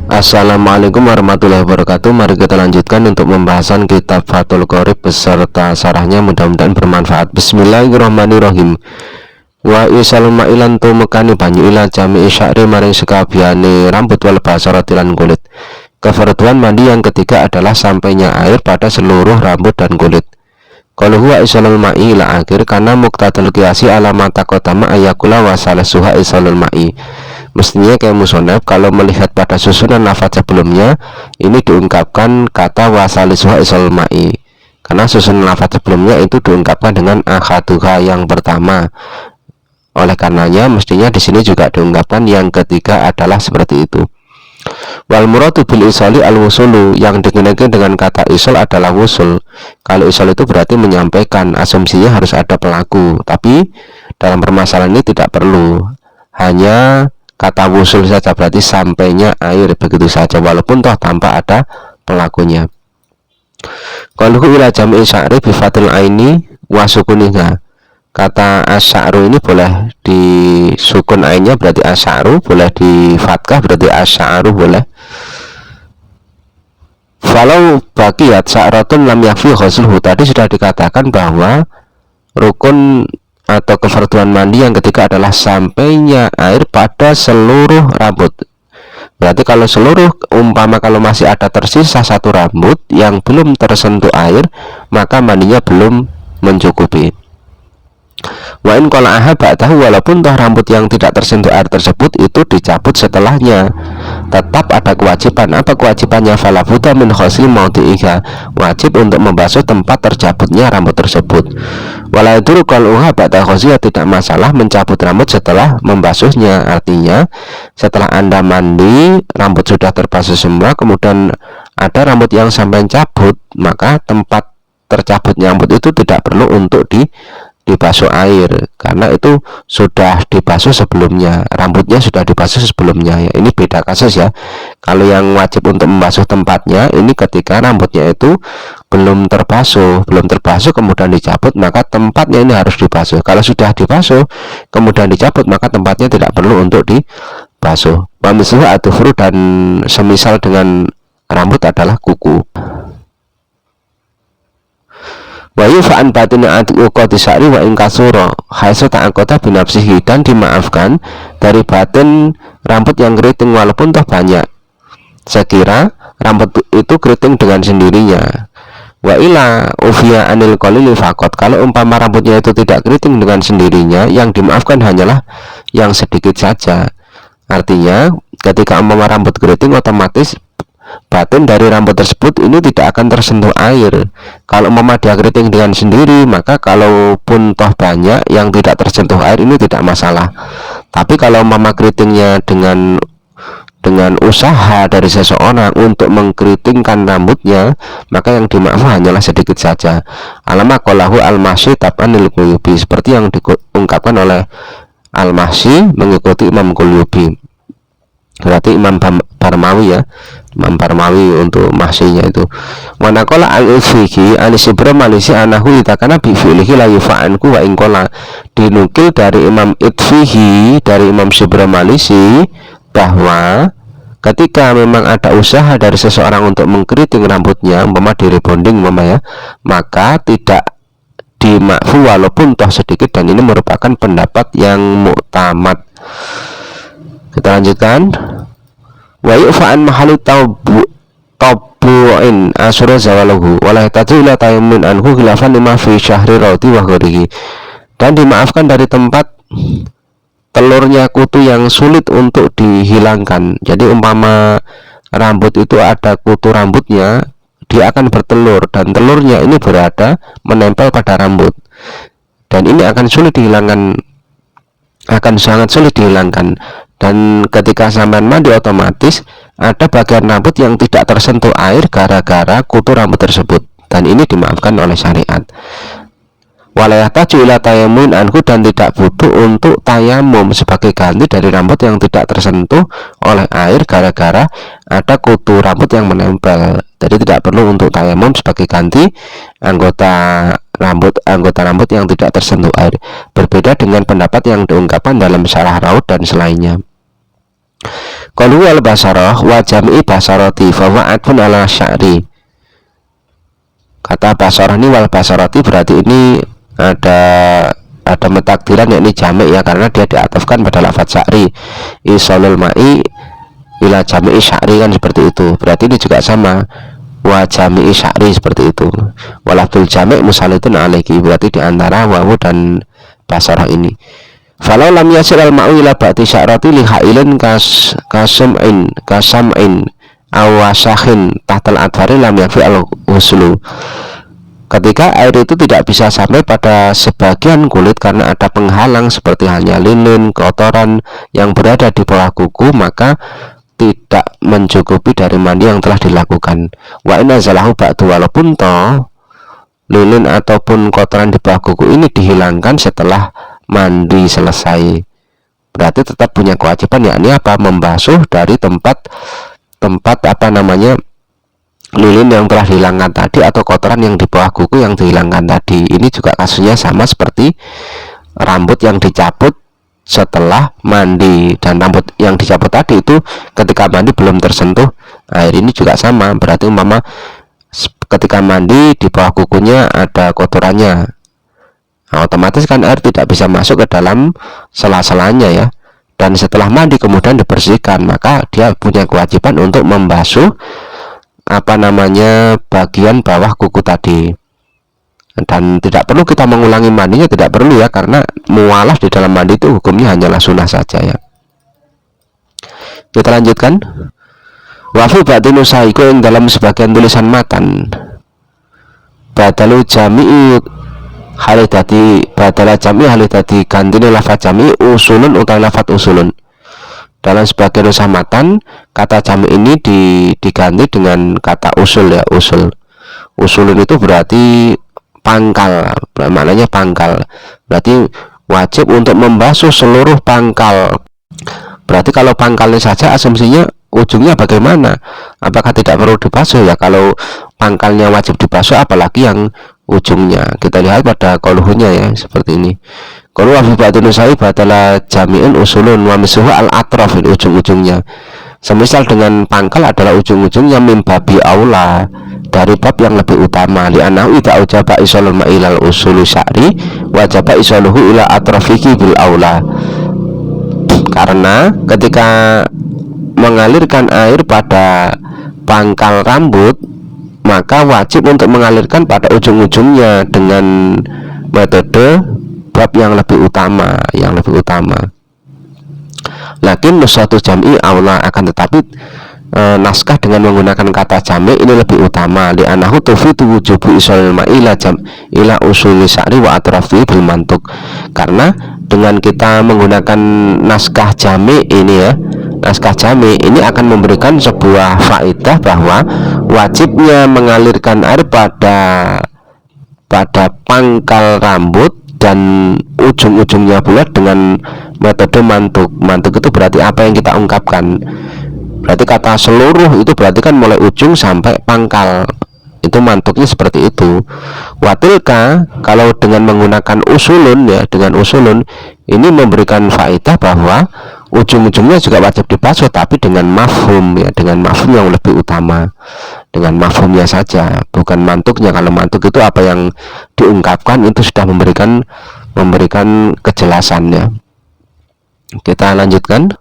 Assalamualaikum warahmatullahi wabarakatuh. Mari kita lanjutkan untuk pembahasan kitab Fathul Qorib beserta sarahnya, mudah-mudahan bermanfaat. Bismillahirrahmanirrahim. Wa isalul ma'ilan tu mekani banyu ila jami'i sya'ri maring sekabiane rambut wal basaratilan kulit. Kefarduan mandi yang ketiga adalah sampainya air pada seluruh rambut dan kulit. Kalau huwa isalul ma'i ila akhir karena muqtadul qiyasi alamata qotama ayakula wasala suha isalul ma'i. Mestinya kayak musonab kalau melihat pada susunan lafaz sebelumnya ini diungkapkan kata wasalisuha isalul ma'i, karena susunan lafaz sebelumnya itu diungkapkan dengan akhaduha yang pertama. Oleh karenanya mestinya di sini juga diungkapkan yang ketiga adalah seperti itu. Wal muradu bil isali al wusulu, yang digunakan dengan kata isol adalah wusul. Kalau isol itu berarti menyampaikan, asumsinya harus ada pelaku, tapi dalam permasalahan ini tidak perlu, hanya kata wusul saja, berarti sampainya air begitu saja, walaupun toh tanpa ada pelakunya. Kalau ila jami'i sya'ri bifatil aini wa sukuniha, kata asy'aru ini boleh disukun ainnya berarti asy'aru, boleh di fathah berarti asy'aru boleh. Falau baqiyat sya'ratun lam yakfi ghusluhu, tadi sudah dikatakan bahwa rukun atau kefarduan mandi yang ketiga adalah sampainya air pada seluruh rambut. Berarti kalau seluruh, umpama kalau masih ada tersisa satu rambut yang belum tersentuh air, maka mandinya belum mencukupi. Wa in qala aha ba'dahu, walaupun toh rambut yang tidak tersentuh air tersebut itu dicabut setelahnya, tetap ada kewajiban. Apa kewajibannya? Fala budda min ghusli mawdi'iha, wajib untuk membasuh tempat tercabutnya rambut tersebut. Wala yadurru qal'uha ba'da ghusliha, tidak masalah mencabut rambut setelah membasuhnya. Artinya setelah Anda mandi, rambut sudah terbasuh semua, kemudian ada rambut yang sampai cabut, maka tempat tercabutnya rambut itu tidak perlu untuk dibasuh air, karena itu sudah dibasuh sebelumnya, rambutnya sudah dibasuh sebelumnya ya. Ini beda kasus ya. Kalau yang wajib untuk membasuh tempatnya ini ketika rambutnya itu belum terbasuh kemudian dicabut, maka tempatnya ini harus dibasuh. Kalau sudah dibasuh kemudian dicabut, maka tempatnya tidak perlu untuk dibasuh. Wa mislu adufru, dan semisal dengan rambut adalah kuku. Wa yufa'an batina atiqati sya'ri wa ingkasura haitsu ta'aqata binafsihi, dan dimaafkan dari batin rambut yang keriting walaupun toh banyak, sekira rambut itu keriting dengan sendirinya. Wa ila ufiya anil qalili faqat, kalau umpama rambutnya itu tidak keriting dengan sendirinya, yang dimaafkan hanyalah yang sedikit saja. Artinya ketika umpama rambut keriting, otomatis batin dari rambut tersebut ini tidak akan tersentuh air. Kalau umpama dia keriting dengan sendiri, maka kalaupun toh banyak yang tidak tersentuh air ini tidak masalah. Tapi kalau umpama keritingnya dengan usaha dari seseorang untuk mengkeritingkan rambutnya, maka yang dimaafkan hanyalah sedikit saja. Alama qalahu al-Mahsi tab'anil Qulyubi, seperti yang diungkapkan oleh al-Mahsi mengikuti Imam Qulyubi, berarti Imam Barmawi ya, Imam Barmawi untuk mahsinya itu. Manaqala al-Ifiki al-Sibra malisi anahu itakana bi fi'lihi la yufa'anku wa inqala, dinukil dari Imam Itfihi dari Imam Sibra malisi bahwa ketika memang ada usaha dari seseorang untuk mengkeriting rambutnya, umpama di rebonding ya, maka tidak dimakfu walaupun toh sedikit, dan ini merupakan pendapat yang mu'tamad. Kita lanjutkan. Wa yu'fa'an mahalu tabu'in asura zawaluhu wa la yahtaju ila tayammun anhu khilafan lima fi syahri rawti wa gharihi, dan dimaafkan dari tempat telurnya kutu yang sulit untuk dihilangkan. Jadi umpama rambut itu ada kutu rambutnya, dia akan bertelur, dan telurnya ini berada menempel pada rambut, dan ini akan sulit dihilangkan, akan sangat sulit dihilangkan. Dan ketika sampai mandi, otomatis ada bagian rambut yang tidak tersentuh air gara-gara kutu rambut tersebut, dan ini dimaafkan oleh syariat. Walayah taju ila tayamun anhu, dan tidak butuh untuk tayamum sebagai ganti dari rambut yang tidak tersentuh oleh air gara-gara ada kutu rambut yang menempel. Jadi tidak perlu untuk tayamum sebagai ganti anggota rambut yang tidak tersentuh air. Berbeda dengan pendapat yang diungkapkan dalam Syarah Raud dan selainnya. Qalu wal basarah wa jami'i basarati fa huwa atfun ala sya'ri. Kata basarah ini wal basarati berarti ini ada mentakdiran yakni jami' ya, karena dia diatafkan pada lafaz sya'ri. Isolul ma'i ila jami'i sya'ri kan seperti itu. Berarti ini juga sama, wa jami'i sya'ri seperti itu. Walafdul jami' musalitun alaihi, berarti diantara wawu dan basarah ini. Falau lam yasir al ma'u ila ba'ti sya'rati li ha'ilin kasam'in awasakhin tahtal adfari lam yakfi al huslu. Ketika air itu tidak bisa sampai pada sebagian kulit karena ada penghalang seperti halnya lilin, kotoran yang berada di bawah kuku, maka tidak mencukupi dari mandi yang telah dilakukan. Wa inna zalahu ba'du, walaupun toh lilin ataupun kotoran di bawah kuku ini dihilangkan setelah mandi selesai, berarti tetap punya kewajiban, yakni apa? Membasuh dari tempat lilin yang telah dihilangkan tadi atau kotoran yang di bawah kuku yang dihilangkan tadi. Ini juga kasusnya sama seperti rambut yang dicabut setelah mandi, dan rambut yang dicabut tadi itu ketika mandi belum tersentuh air. Ini juga sama, berarti umpama ketika mandi di bawah kukunya ada kotorannya, nah, otomatis kan air tidak bisa masuk ke dalam sela-selanya ya. Dan setelah mandi kemudian dibersihkan, maka dia punya kewajiban untuk membasuh bagian bawah kuku tadi. Dan tidak perlu kita mengulangi mandinya, tidak perlu ya, karena mualah di dalam mandi itu hukumnya hanyalah sunnah saja ya. Kita lanjutkan. Wafi batinu sahiku yang dalam sebagian tulisan matan badalu jami'i halidati badala jami halidati gantine lafaz jami usulun utawi lafaz usulun. Dalam sebagian nusa matan kata jami ini diganti dengan kata usul ya. Usulun itu berarti pangkal, maknanya pangkal, berarti wajib untuk membasuh seluruh pangkal. Berarti kalau pangkalnya saja asumsinya ujungnya bagaimana? Apakah tidak perlu dibasuh ya? Kalau pangkalnya wajib dibasuh, apalagi yang ujungnya. Kita lihat pada qauluhunya ya, seperti ini. Qaulu wa fi ba'dil usai batala jami'un usulun wa misuhu al atraf, ujung-ujungnya. Semisal dengan pangkal adalah ujung-ujungnya, mimbabi aula, dari bab yang lebih utama, li anahu idza ujaba isolul ma'ilal usulu sya'ri wajaba isoluhu ila atrafihi bil aula. Karena ketika mengalirkan air pada pangkal rambut, maka wajib untuk mengalirkan pada ujung-ujungnya dengan metode bab yang lebih utama, Lakin nusatu jam'i aula, akan tetapi naskah dengan menggunakan kata jami' ini lebih utama, li anahu tufitu wujubu isolil ma'ila ila usuli sya'ri wa atrafi bil mantuk. Karena dengan kita menggunakan naskah jami' ini ya, naskah jami' ini akan memberikan sebuah faedah bahwa wajibnya mengalirkan air pada pangkal rambut dan ujung-ujungnya pula dengan metode mantuk. Mantuk itu berarti apa yang kita ungkapkan. Berarti kata seluruh itu berarti kan mulai ujung sampai pangkal, itu mantuknya seperti itu. Watilka, kalau dengan menggunakan usulun ya, dengan usulun ini memberikan faedah bahwa ujung-ujungnya juga wajib dibasuh, tapi dengan mafhum ya, dengan mafhum yang lebih utama, dengan mafhumnya saja, bukan mantuknya. Kalau mantuk itu apa yang diungkapkan itu sudah memberikan kejelasannya. Kita lanjutkan.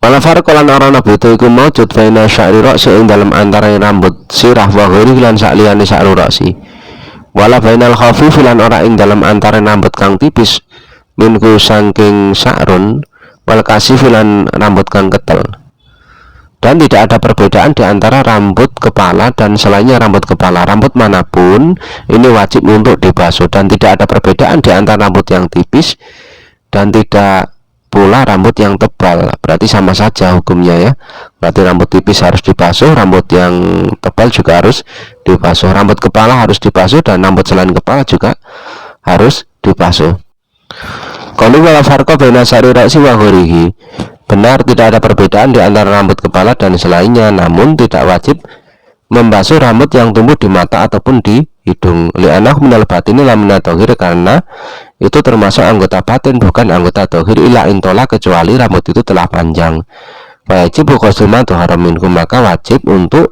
Wala farqalan orang nabutu iku maujud baina sya'ri ra'si ing dalam antara rambut sirah wa ghairi lan sakliyane sya'ru ra'si. Wala bainal khafif lan ora ing dalam antara rambut kang tipis minggu saking sa'run wal kasif lan rambut kang ketel. Dan tidak ada perbedaan di antara rambut kepala dan selainnya rambut kepala. Rambut manapun ini wajib untuk dibasuh, dan tidak ada perbedaan di antara rambut yang tipis dan tidak pula rambut yang tebal. Berarti sama saja hukumnya ya. Berarti rambut tipis harus dibasuh, rambut yang tebal juga harus dibasuh. Rambut kepala harus dibasuh dan rambut selain kepala juga harus dibasuh. Qalu wala farqa baina sya'ri ra'si wa ghairihi. Benar, tidak ada perbedaan di antara rambut kepala dan selainnya, namun tidak wajib membasuh rambut yang tumbuh di mata ataupun di hidung. Li'annahu minal batini la minat tohir, karena itu termasuk anggota batin bukan anggota tohir. Ila intola, kecuali rambut itu telah panjang. Wajib ghuslu ma dhahara minhu, maka wajib untuk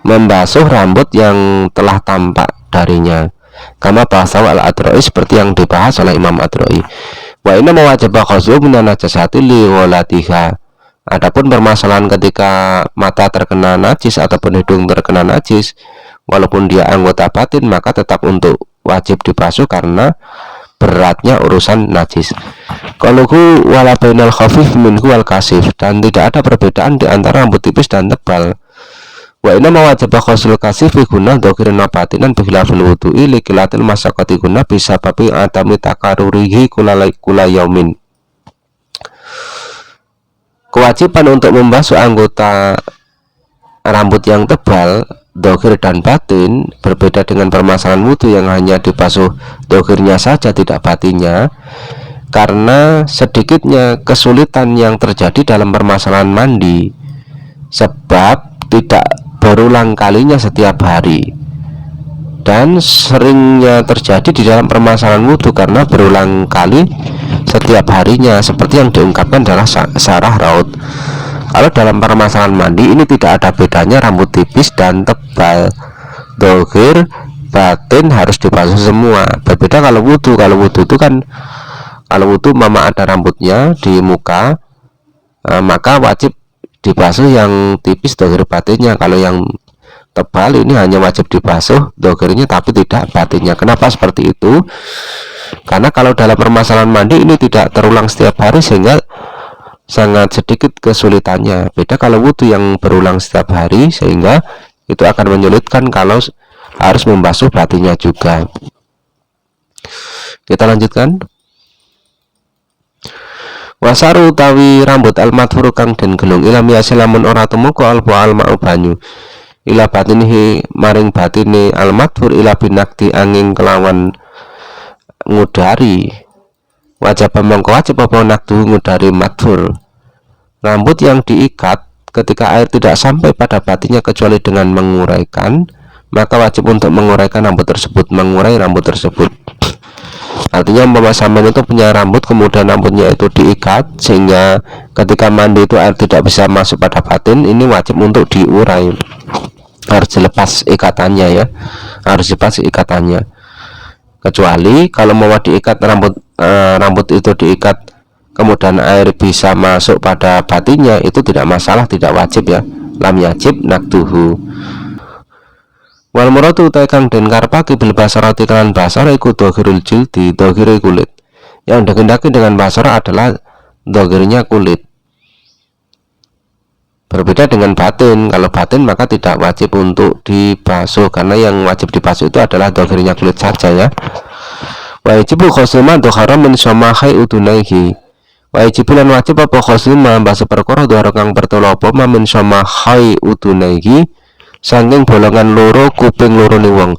membasuh rambut yang telah tampak darinya. Kama bahasahu al-Adroi, seperti yang dibahas oleh Imam Adroi. Wa inna mawajibah ghuslu minan najasati li walatiha. Adapun permasalahan ketika mata terkena najis ataupun hidung terkena najis, walaupun dia anggota batin, maka tetap untuk wajib dibasuh karena beratnya urusan najis. Qaluhu wala bainal khafif minhu wal kasif, dan tidak ada perbedaan di antara rambut tipis dan tebal. Wa inna mawajibah ghusl kasif fi gunah dhakirin batinan bi khilafil wudu'i li qilatil masaqati gunah bisa babi atami takarurihi kula yaumin. Kewajiban untuk membasuh anggota rambut yang tebal dhakir dan batin berbeda dengan permasalahan wudu yang hanya dibasuh dhakirnya saja, tidak batinnya, karena sedikitnya kesulitan yang terjadi dalam permasalahan mandi, sebab tidak berulang kalinya setiap hari, dan seringnya terjadi di dalam permasalahan wudu karena berulang kali setiap harinya, seperti yang diungkapkan dalam Syarah Raud. Kalau dalam permasalahan mandi ini tidak ada bedanya rambut tipis dan tebal, dhahir batin harus dibasuh semua. Berbeda kalau wudu. Kalau wudu itu kan, kalau wudu mama ada rambutnya di muka, maka wajib dibasuh yang tipis dhahir batinnya. Kalau yang tebal ini hanya wajib dibasuh dhahirnya tapi tidak batinnya. Kenapa seperti itu? Karena kalau dalam permasalahan mandi ini tidak terulang setiap hari sehingga sangat sedikit kesulitannya. Beda kalau wudu yang berulang setiap hari, sehingga itu akan menyulitkan kalau harus membasuh batinnya juga. Kita lanjutkan. Wasaru utawi rambut al-madfur kang den gelung ila miyasi lamun ora temuka alfa alma'u banyu ila batinihi maring batine al-madfur ila binakti angin kelawan ngudari. Wajib mongko wajib apa nakdu ngudari madfur. Rambut yang diikat ketika air tidak sampai pada batinnya kecuali dengan menguraikan, maka wajib untuk menguraikan rambut tersebut, mengurai rambut tersebut. Artinya umpama sampean itu punya rambut, kemudian rambutnya itu diikat sehingga ketika mandi itu air tidak bisa masuk pada batin, ini wajib untuk diurai. Harus dilepas ikatannya ya, harus dilepas ikatannya. Kecuali kalau mau diikat rambut itu diikat kemudian air bisa masuk pada batinnya, itu tidak masalah, tidak wajib ya. Lam yajib nakduhu. Wal muradu kang den karepake bil basarati kan basar iku dhahirul jildi, dhahire kulit. Yang dikehendaki dengan basar adalah dhahirnya kulit. Berbeda dengan batin. Kalau batin maka tidak wajib untuk dibasuh, karena yang wajib dibasuh itu adalah dhahirnya kulit saja ya. Wajib ghuslu ma dhahara min samahai udunaihi. Wajib lan wajib apa ghuslu ma basuh perkara dhahara kang bertolo apa ma min samahai udunaihi, saking bolongan loro kuping loro ni wong.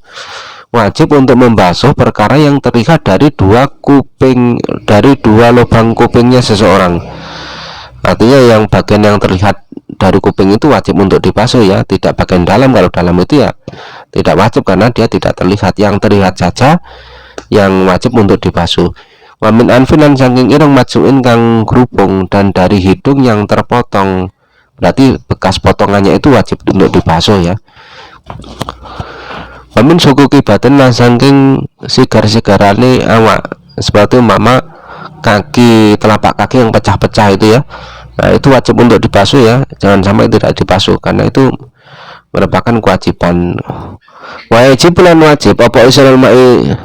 Wajib untuk membasuh perkara yang terlihat dari dua kuping, dari dua lubang kupingnya seseorang. Artinya yang bagian yang terlihat dari kuping itu wajib untuk dibasuh ya, tidak bagian dalam. Kalau dalam itu ya tidak wajib karena dia tidak terlihat. Yang terlihat saja yang wajib untuk dibasuh. Wa min anfinan saking ireng majuin kang grupung, dan dari hidung yang terpotong, berarti bekas potongannya itu wajib untuk dibasuh ya. Wa min sukuki batin lan saking sigar-sigarane awak, seperti mama kaki, telapak kaki yang pecah-pecah itu ya. Nah, itu wajib untuk dibasuh ya, jangan sampai tidak dibasuh karena itu merupakan kewajiban. Wajib lan wajib apa isral mai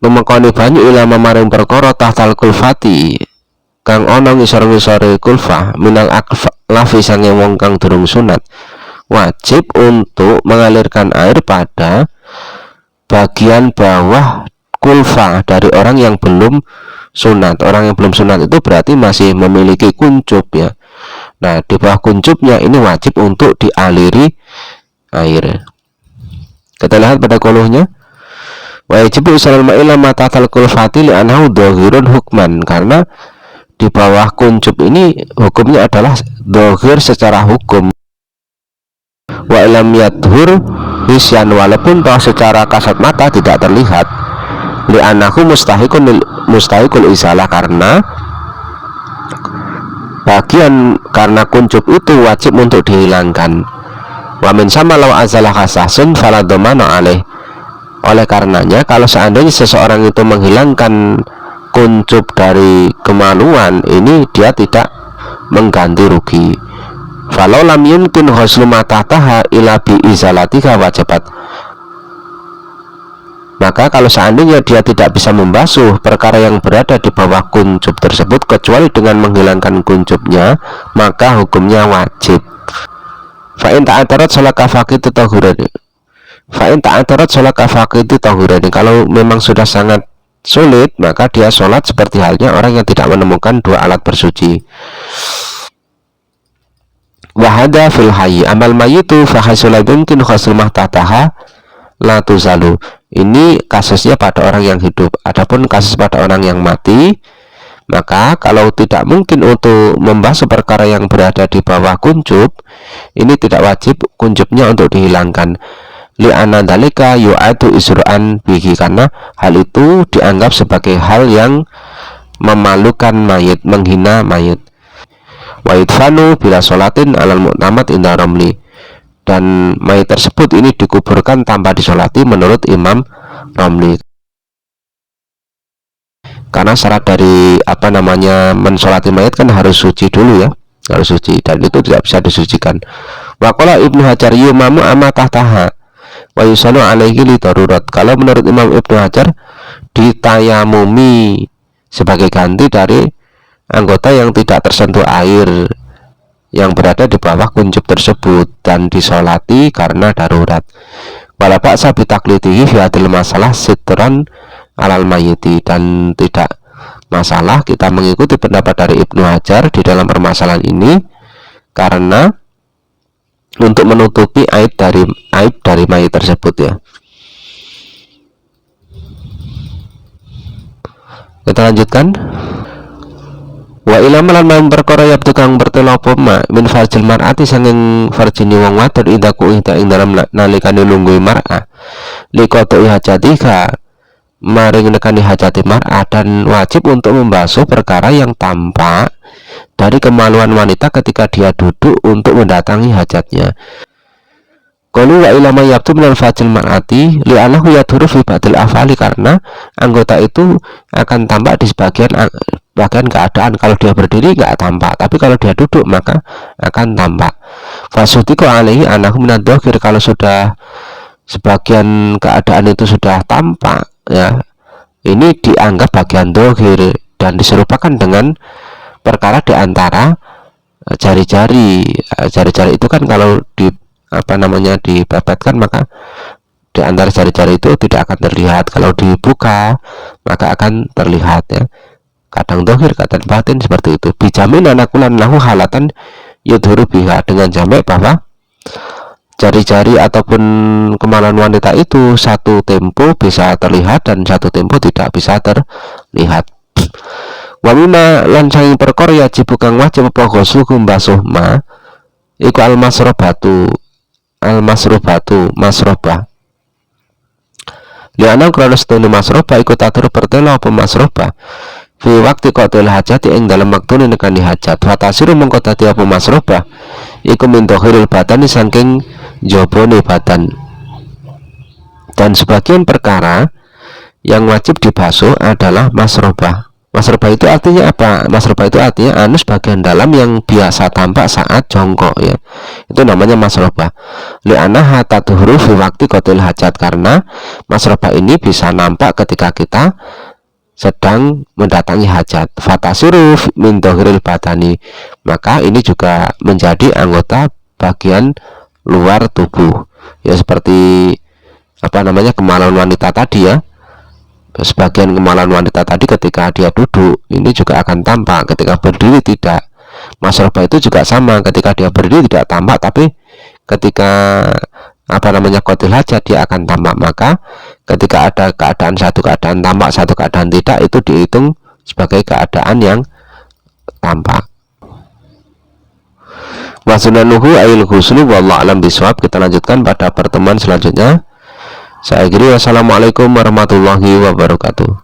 memekoni banyu ilama maring perkara tahtal kulfati kang ana ngisor-ngisore kulfah minal aklafi sange wong kang durung sunat. Wajib untuk mengalirkan air pada bagian bawah kulfah dari orang yang belum sunat. Orang yang belum sunat itu berarti masih memiliki kuncup ya. Nah, di bawah kuncupnya ini wajib untuk dialiri air. Kita lihat pada koluhnya. Wajib usalal ma'ila matatal kulfati li'anahu dhahirun hukman, karena di bawah kuncup ini hukumnya adalah dhahir secara hukum. Wa ilam yadhur hisyan, walaupun toh secara kasat mata tidak terlihat, li'anahu mustahikul isalah, karena bagian karena kuncup itu wajib untuk dihilangkan. Wa min sama law azalah khasahsun fala dhamana alaih. Oleh karenanya kalau seandainya seseorang itu menghilangkan kuncup dari kemaluan, ini dia tidak mengganti rugi. Falau lam yumkin ghuslu ma tahtaha ila bi izalatika wajibat. Maka kalau seandainya dia tidak bisa membasuh perkara yang berada di bawah kuncup tersebut kecuali dengan menghilangkan kuncupnya, maka hukumnya wajib. Fa'in ta'atarat sholat kafaqitu tahurani. Fa'in ta'atarat sholat kafaqitu tahurani. Kalau memang sudah sangat sulit, maka dia sholat seperti halnya orang yang tidak menemukan dua alat bersuci. Wahada fil hayy amal mayitu fahasul mungkin khasul mahtataha la tuzalu. Ini kasusnya pada orang yang hidup. Adapun kasus pada orang yang mati, maka kalau tidak mungkin untuk membasuh perkara yang berada di bawah kuncup, ini tidak wajib kuncupnya untuk dihilangkan. Li'anna dzalika yu'adu isru'an bihi, karena hal itu dianggap sebagai hal yang memalukan mayit, menghina mayit. Wa idfanu bila sholatin alal mu'tamad inda ramli, dan mayit tersebut ini dikuburkan tanpa disolati menurut Imam Romli, karena syarat dari mensolati mayit kan harus suci dulu ya, harus suci, dan itu tidak bisa disucikan. Waqala Ibnu Hajar yumamu amma tahtaha wa yusanu alaihi li darurat. Kalau menurut Imam Ibnu Hajar ditayamumi sebagai ganti dari anggota yang tidak tersentuh air yang berada di bawah kuncup tersebut dan disolati karena darurat. Wala ba'sa bi taqlidihi fi hadhil masalah sitran alal mayyiti, dan tidak masalah kita mengikuti pendapat dari Ibnu Hajar di dalam permasalahan ini karena untuk menutupi aib dari mayit tersebut ya. Kita lanjutkan. Wa ilamalan man perkara ya tukang bertelopom min farjil mar'ati sanging farjini wong wadon idaku ing dalam nalikane lungguh mar'ah liqatu hajatika maring nekani hajati mar'ah, dan wajib untuk membasuh perkara yang tampak dari kemaluan wanita ketika dia duduk untuk mendatangi hajatnya. Qalu wa ilama yabtu minal fajil mar'ati li'annahu yadhuru fi ba'dil afali, karena anggota itu akan tampak di sebagian keadaan. Kalau dia berdiri nggak tampak, tapi kalau dia duduk maka akan tampak. Fasutiqo alaihi anahu minadh-dhahir, kalau sudah sebagian keadaan itu sudah tampak ya, ini dianggap bagian dhahir dan diserupakan dengan perkara di antara jari-jari. Jari-jari itu kan kalau dipepetkan maka di antara jari-jari itu tidak akan terlihat, kalau dibuka maka akan terlihat ya. Kadang dohir, kadang batin seperti itu. Bijamin anakulan lahu halatan yudhuru biha, dengan jamek bahwa jari-jari ataupun kemaluan wanita itu satu tempo bisa terlihat dan satu tempo tidak bisa terlihat. Wamima lan sanging perkara yajib kang wajib apa ghuslu kumbasuh ma iku al-masrobatu masrobah. Liana krono setune masrobah iku tatur bertelo apa masrobah fi waktu qatil hajat ing dalam waktu nekani hajat. Fatasiru mengko dadi apa masrobah iku min dhahiril batani saking jabone badan. Dan sebagian perkara yang wajib dibasuh adalah masrobah. Masrobah itu artinya apa? Masrobah itu artinya anus bagian dalam yang biasa tampak saat jongkok ya. Itu namanya masrobah. Li'annaha tadhuru fi waqti qatil hajat, karena masrobah ini bisa nampak ketika kita sedang mendatangi hajat. Fatasiru min dhahiril badani, maka ini juga menjadi anggota bagian luar tubuh. Ya seperti kemaluan wanita tadi ya. Sebagian kemaluan wanita tadi ketika dia duduk ini juga akan tampak, ketika berdiri tidak. Masrobah itu juga sama, ketika dia berdiri tidak tampak, tapi ketika qatil hajat dia akan tampak. Maka ketika ada satu keadaan tampak, satu keadaan tidak, itu dihitung sebagai keadaan yang tampak. Wa sunanuhu ayil ghuslu wallahu alam bisawab. Kita lanjutkan pada pertemuan selanjutnya. Saya akhiri, wassalamualaikum warahmatullahi wabarakatuh.